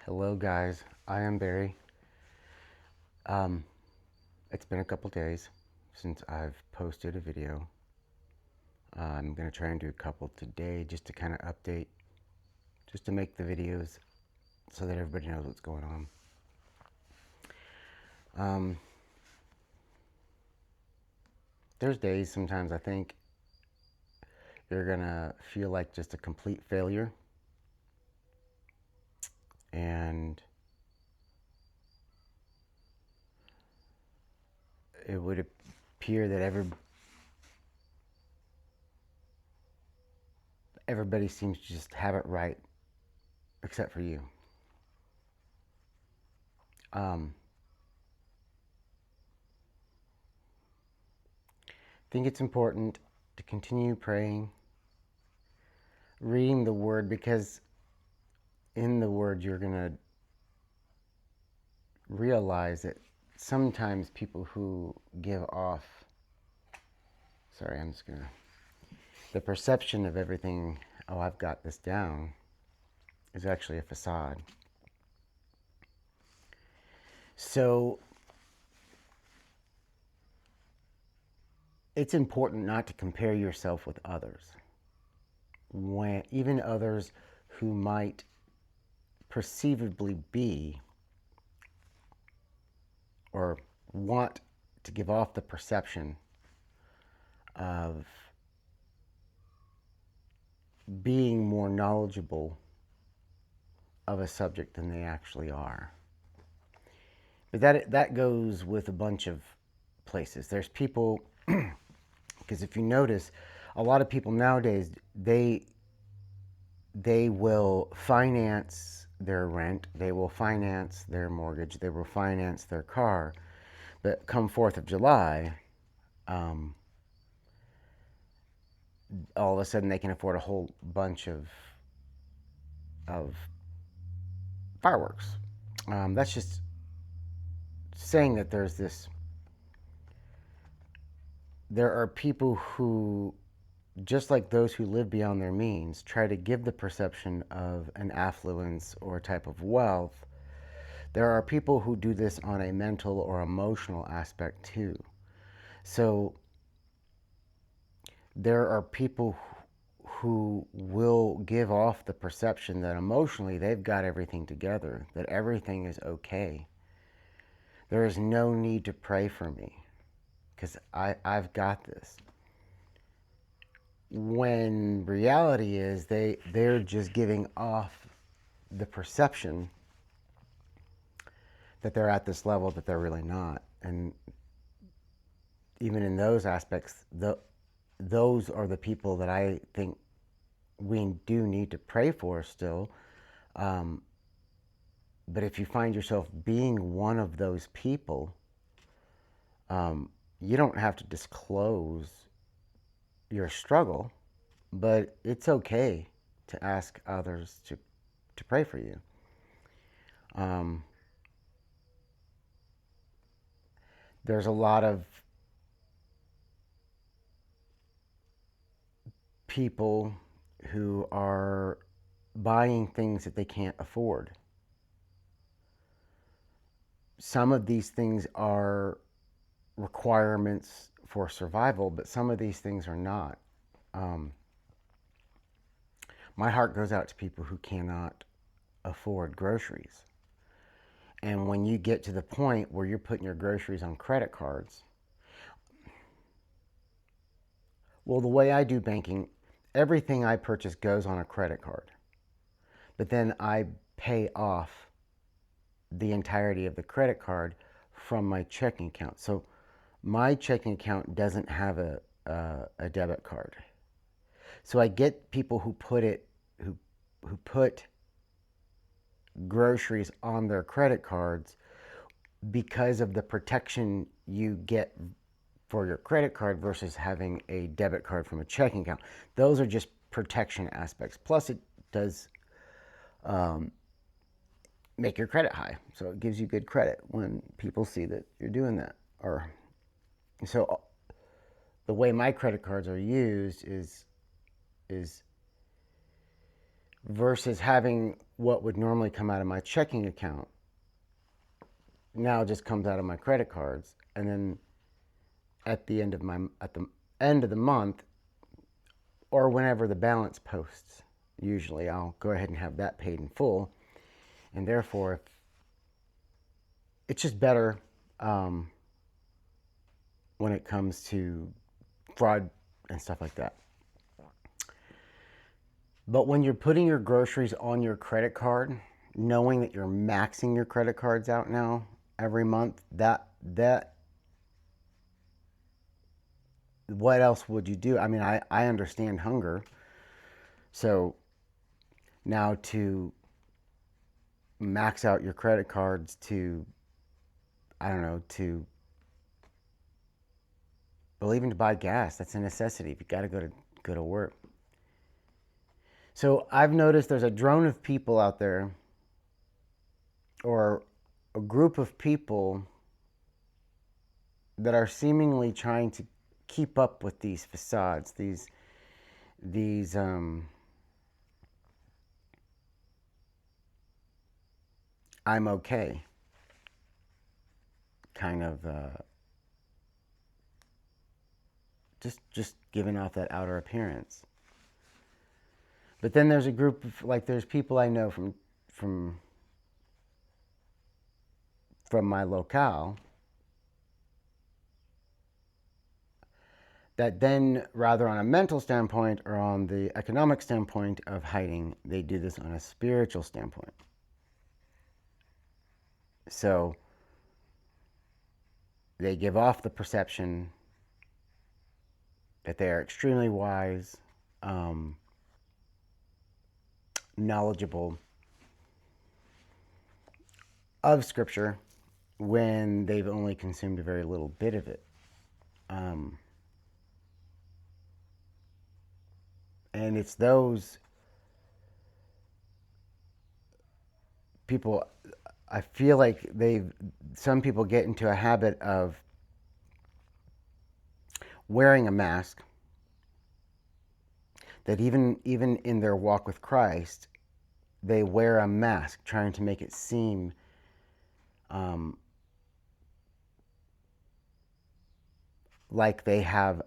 Hello, guys. I am Barry. Um, it's been a couple days since I've posted a video. I'm going to try and do a couple today just to kind of update, just to make the videos so that everybody knows what's going on. Um, there's days sometimes I think you're going to feel like just a complete failure, and it would appear that everybody seems to just have it right except for you. Um, I think it's important to continue praying, reading the Word, because in the Word you're going to realize that sometimes people who give off, sorry, I'm just going to, the perception of everything, oh, I've got this down, is actually a facade. So it's important not to compare yourself with others, when even others who might perceivably be or want to give off the perception of being more knowledgeable of a subject than they actually are. But that goes with a bunch of places. There's people, because if you notice, a lot of people nowadays, they will finance their rent, they will finance their mortgage, they will finance their car. But come 4th of July, um, all of a sudden they can afford a whole bunch of fireworks. That's just saying that there are people who, just like those who live beyond their means, try to give the perception of an affluence or a type of wealth. There are people who do this on a mental or emotional aspect too. So there are people who will give off the perception that emotionally they've got everything together, that everything is okay. There is no need to pray for me because I've got this. When reality is they're just giving off the perception that they're at this level that they're really not. And even in those aspects, those are the people that I think we do need to pray for still. Um, but if you find yourself being one of those people, you don't have to disclose your struggle, but it's okay to ask others to pray for you. Um, there's a lot of people who are buying things that they can't afford. Some of these things are requirements for survival, but some of these things are not. Um, my heart goes out to people who cannot afford groceries. And when you get to the point where you're putting your groceries on credit cards, well, the way I do banking, everything I purchase goes on a credit card. But then I pay off the entirety of the credit card from my checking account. So my checking account doesn't have a debit card. So I get people who put groceries on their credit cards because of the protection you get for your credit card versus having a debit card from a checking account. Those are just protection aspects. Plus, it does make your credit high, so it gives you good credit when people see that you're doing that. Or so the way my credit cards are used is versus having what would normally come out of my checking account now just comes out of my credit cards. And then at the end of the month, or whenever the balance posts, usually I'll go ahead and have that paid in full. And therefore, it's just better when it comes to fraud and stuff like that. But when you're putting your groceries on your credit card, knowing that you're maxing your credit cards out now every month, that what else would you do? I mean, I understand hunger. So now to max out your credit cards to, I don't know, to, well, even to buy gas, that's a necessity. If you got to go to work. So I've noticed there's a drone of people out there, or a group of people that are seemingly trying to keep up with these facades, these I'm okay kind of just giving off that outer appearance. But then there's a group of, like, there's people I know from my locale that then, rather on a mental standpoint or on the economic standpoint of hiding, they do this on a spiritual standpoint. So they give off the perception that they are extremely wise, knowledgeable of Scripture, when they've only consumed a very little bit of it. And it's those people, I feel like some people get into a habit of wearing a mask, that even in their walk with Christ, they wear a mask trying to make it seem like they have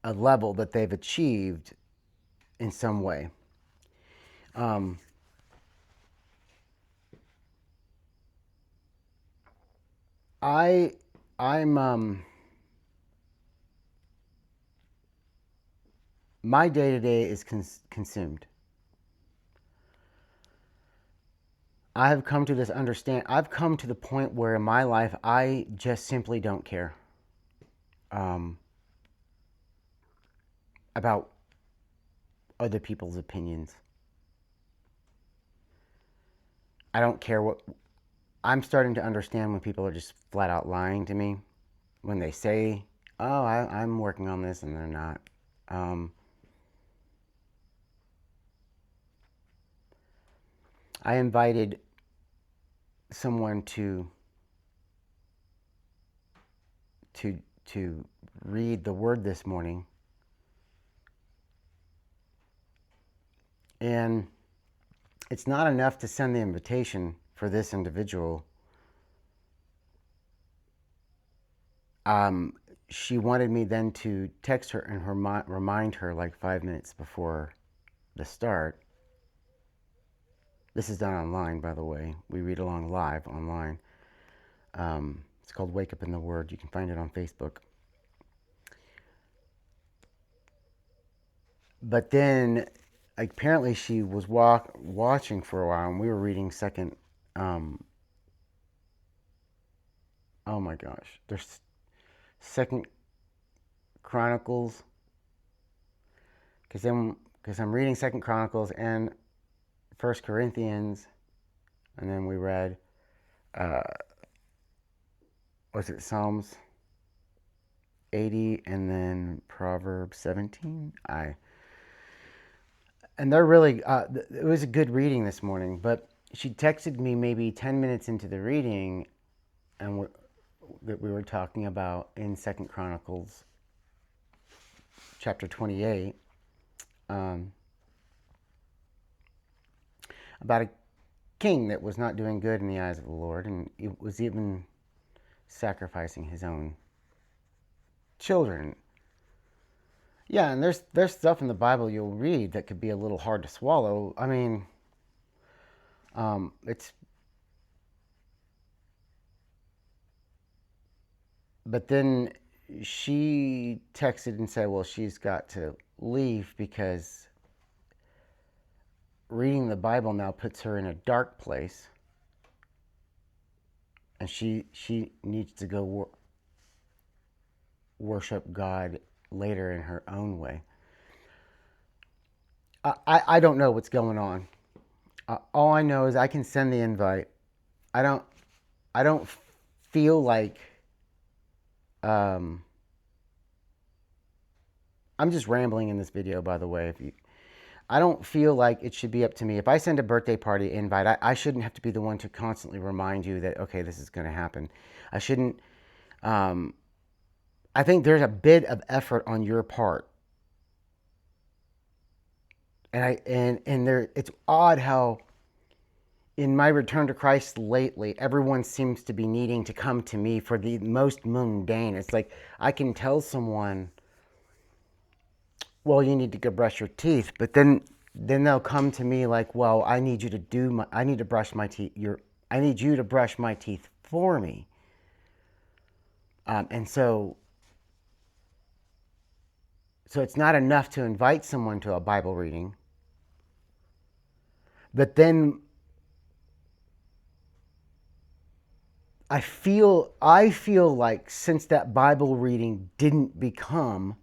a level that they've achieved in some way. I'm my day-to-day is consumed. I've come to the point where in my life I just simply don't care about other people's opinions. I don't care what. I'm starting to understand when people are just flat out lying to me, when they say, "Oh, I'm working on this," and they're not. I invited someone to read the Word this morning, and it's not enough to send the invitation for this individual. She wanted me then to text her and remind her like 5 minutes before the start. This is done online, by the way. We read along live online. It's called Wake Up in the Word. You can find it on Facebook. But then, apparently, she was watching for a while, and we were reading second. Oh my gosh, there's Second Chronicles, because I'm reading Second Chronicles and First Corinthians, and then we read, was it Psalms 80 and then Proverbs 17? And they're really, it was a good reading this morning, but she texted me maybe 10 minutes into the reading, and that we were talking about in Second Chronicles chapter 28, um, about a king that was not doing good in the eyes of the Lord, and it was even sacrificing his own children. Yeah, and there's stuff in the Bible you'll read that could be a little hard to swallow. I mean, it's but then she texted and said, well, she's got to leave because reading the Bible now puts her in a dark place, and she needs to go worship God later in her own way. I don't know what's going on. All I know is I can send the invite. I don't I don't feel like um, I'm just rambling in this video, by the way. I don't feel like it should be up to me. If I send a birthday party invite, I shouldn't have to be the one to constantly remind you that, okay, this is going to happen. I shouldn't. Um, I think there's a bit of effort on your part, and there. It's odd how in my return to Christ lately, everyone seems to be needing to come to me for the most mundane. It's like I can tell someone, well, you need to go brush your teeth, but then they'll come to me like, well, I need you to I need to brush my teeth. I need you to brush my teeth for me. And so it's not enough to invite someone to a Bible reading, but then I feel like since that Bible reading didn't become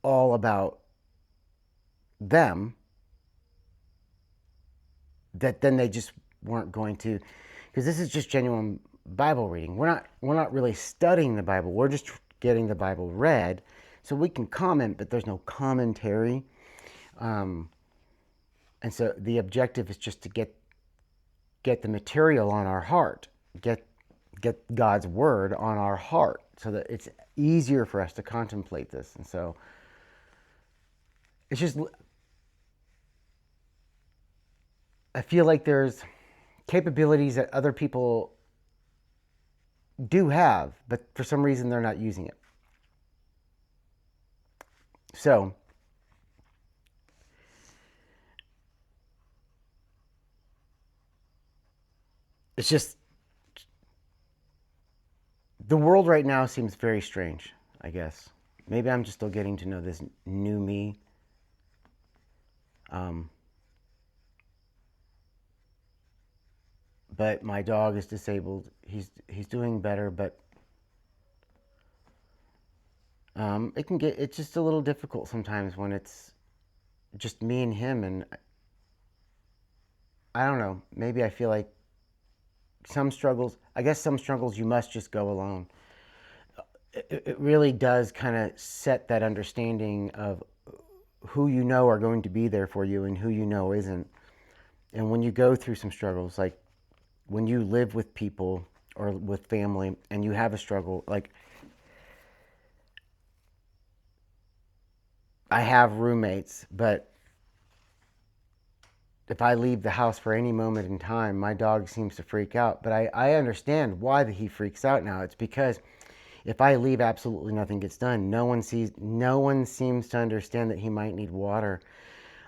all about them, that then they just weren't going to, because this is just genuine Bible reading. We're not really studying the Bible. We're just getting the Bible read, so we can comment, but there's no commentary. And so the objective is just to get the material on our heart, get God's word on our heart, so that it's easier for us to contemplate this. And so it's just, I feel like there's capabilities that other people do have, but for some reason they're not using it. So it's just, the world right now seems very strange, I guess. Maybe I'm just still getting to know this new me. But my dog is disabled. He's doing better, but it's just a little difficult sometimes when it's just me and him, and I don't know. Maybe I feel like some struggles you must just go alone. It really does kind of set that understanding of who you know are going to be there for you and who you know isn't. And when you go through some struggles, like when you live with people or with family and you have a struggle, like I have roommates, but if I leave the house for any moment in time, my dog seems to freak out. But I understand why he freaks out now. It's because if I leave, absolutely nothing gets done. No one seems to understand that he might need water.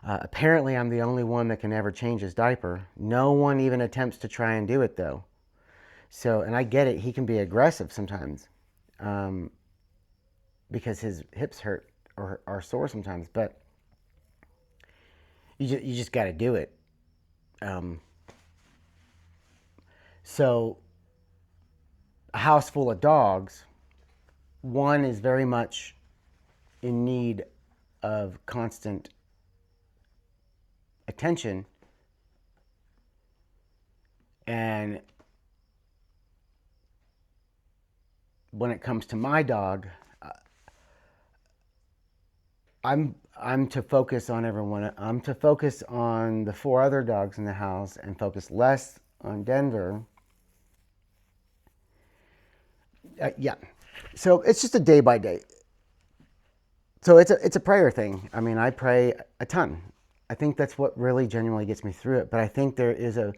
Apparently, I'm the only one that can ever change his diaper. No one even attempts to try and do it, though. So, and I get it. He can be aggressive sometimes because his hips hurt or are sore sometimes. But you just got to do it. So, a house full of dogs, one is very much in need of constant attention, and when it comes to my dog, I'm to focus on everyone. I'm to focus on the 4 other dogs in the house and focus less on Denver. Yeah. So it's just a day by day. So it's a prayer thing. I mean, I pray a ton. I think that's what really genuinely gets me through it. But I think there is a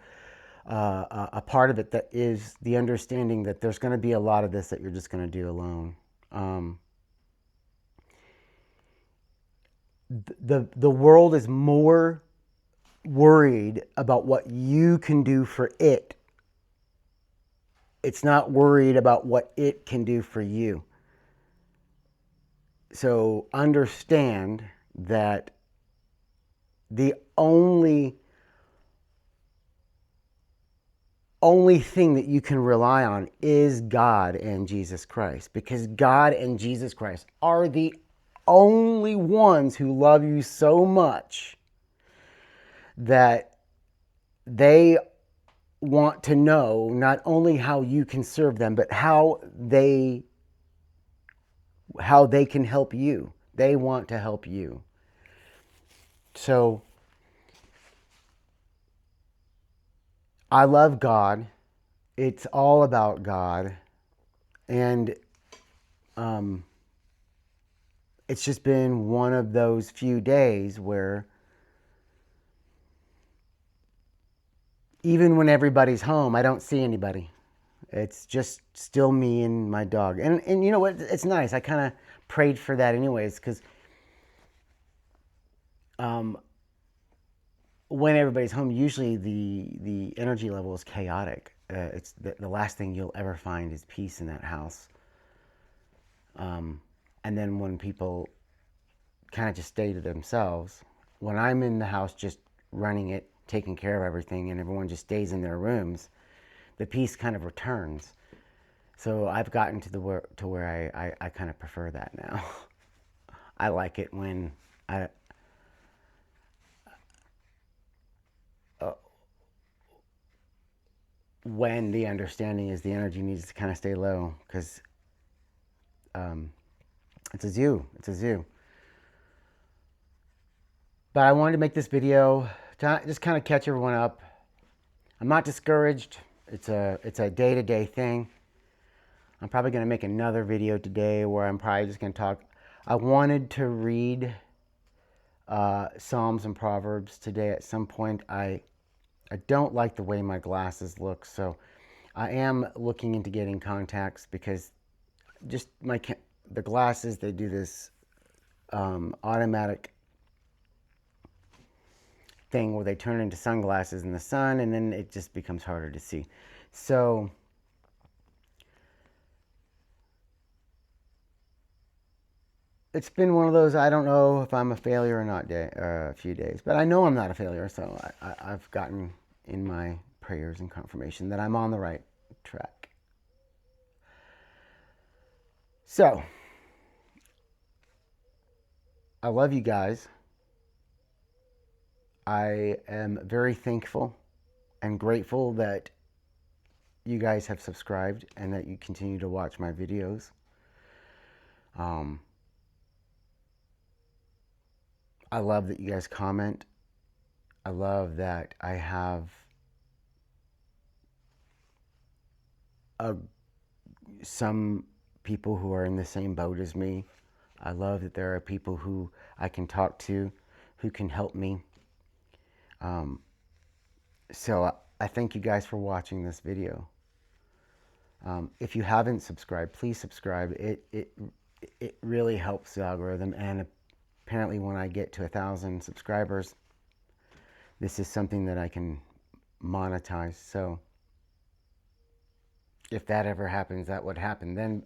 part of it that is the understanding that there's going to be a lot of this that you're just going to do alone. The world is more worried about what you can do for it. It's not worried about what it can do for you. So understand that the only thing that you can rely on is God and Jesus Christ, because God and Jesus Christ are the only ones who love you so much that they want to know not only how you can serve them, but how they can help you. They want to help you. So I love God. It's all about God. And it's just been one of those few days where even when everybody's home, I don't see anybody. It's just still me and my dog. And you know what? It's nice. I kind of prayed for that anyways, because when everybody's home, usually the energy level is chaotic. It's the last thing you'll ever find is peace in that house. And then when people kind of just stay to themselves, when I'm in the house just running it, taking care of everything, and everyone just stays in their rooms, the peace kind of returns. So I've gotten to where I kind of prefer that now. I like it when when the understanding is the energy needs to kind of stay low, because it's a zoo. It's a zoo. But I wanted to make this video to just kind of catch everyone up. I'm not discouraged. It's a day-to-day thing. I'm probably going to make another video today where I'm probably just going to talk. I wanted to read Psalms and Proverbs today at some point. I don't like the way my glasses look, so I am looking into getting contacts, because just the glasses, they do this automatic thing where they turn into sunglasses in the sun, and then it just becomes harder to see. So it's been one of those, I don't know if I'm a failure or not a few days, but I know I'm not a failure. So I've gotten in my prayers and confirmation that I'm on the right track. So I love you guys. I am very thankful and grateful that you guys have subscribed and that you continue to watch my videos. I love that you guys comment. I love that I have some people who are in the same boat as me. I love that there are people who I can talk to, who can help me. So I thank you guys for watching this video. If you haven't subscribed, please subscribe. It really helps the algorithm, and apparently when I get to 1,000 subscribers, this is something that I can monetize. So if that ever happens, that would happen. Then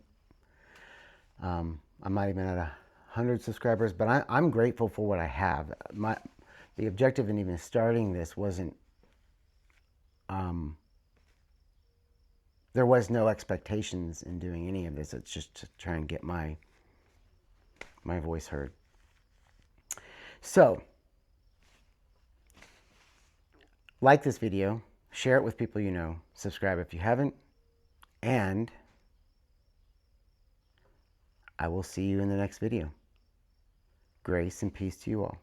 I might have been at 100 subscribers, but I'm grateful for what I have. The objective in even starting this wasn't, there was no expectations in doing any of this. It's just to try and get my voice heard. So, like this video, share it with people you know, subscribe if you haven't, and I will see you in the next video. Grace and peace to you all.